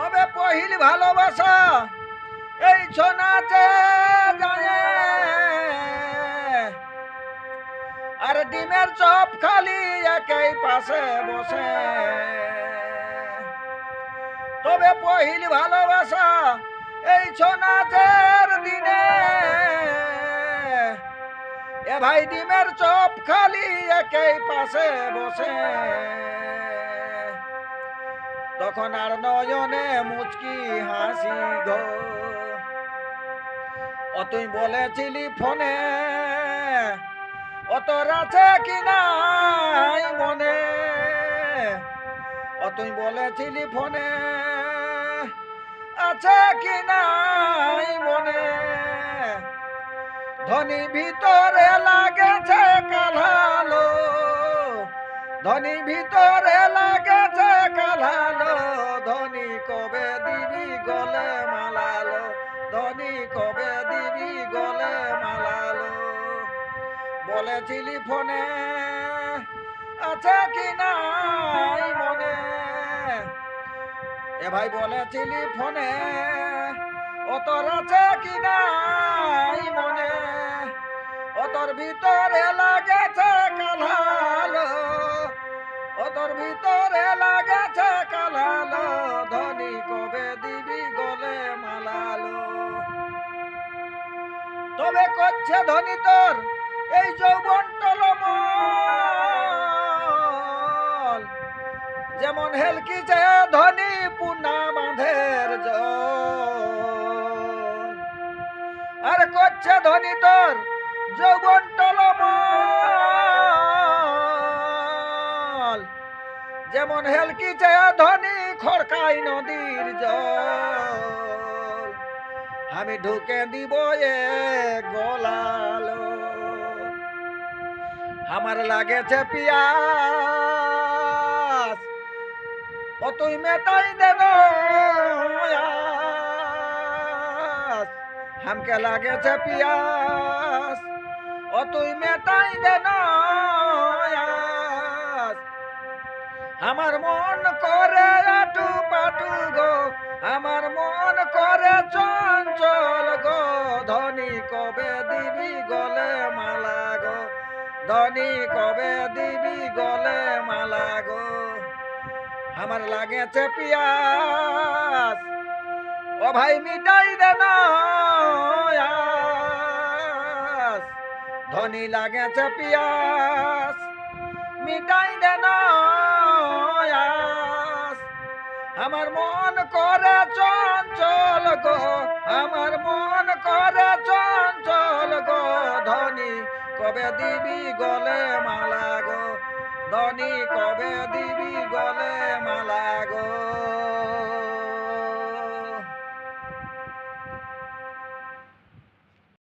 তবে পহিল ভালোবাসা এই ছোনাতে যায় আর ডিমের চপ খালি একই পাশে বসে। তবে পহিল ভালোবাসা এই ছোনাচের দিনে এ ভাই ডিমের চপ খালি একই পাশে বসে। তখন আর নয়নে মুচকি হাসি গো ও তুই বলেছিলি ফোনে ও তোর আছে কি নাই মনে। ও তুই বলেছিলি ফোনে আছে কি নাই মনে। ধনী ভিতরে লাগেছে কালালো ধনী ভিতরে লাগেছে কালালো। ধনী কবে দিবি গলে মালালো ধনী কবে দিবি গলে মালালো। বলেছিলি ফোনে আছে কি নাই মনে। এ ভাই বলেছিলি ফোনে ও তোর আছে কি নাই মনে। ও তোর ভিতরে লাগেছে কালালো ও তোর ভিতরে লাগেছে কালালো। ধনী কবে দিবি গলে মালালো। তবে করছে ধনী তোর এই যৌবন টলমল যেমন হেলকিছে ধনী পুনা বাঁধের জল। আর করছে ধনী তোর যৌবন টলমল যেমন হেলকিছে ধনী খড়কাই নদীর জল। আমি ঢুকে দিব এ গোলালো আমার লাগেছে পিয়াস ও তুই মেটাই দেন हमके লাগেছে পিয়াস ও তুই মেটাই দেন। আমার মন করে আটু পাটু গো আমার মন করে চঞ্চল গো। ধনী কবে দিবি গলে মালা গো ধনী কবে দিবি গলে মালা গো। আমার লাগেছে পিয়াস ও ভাই মিটাই দেন। ধনী লাগেছে পিয়াস মিটাই দেন। আমার মন করে চঞ্চল গো আমার মন করে চঞ্চল গো। ধনী কবে দিবি গলে মালা গো ধনী কবে দিবি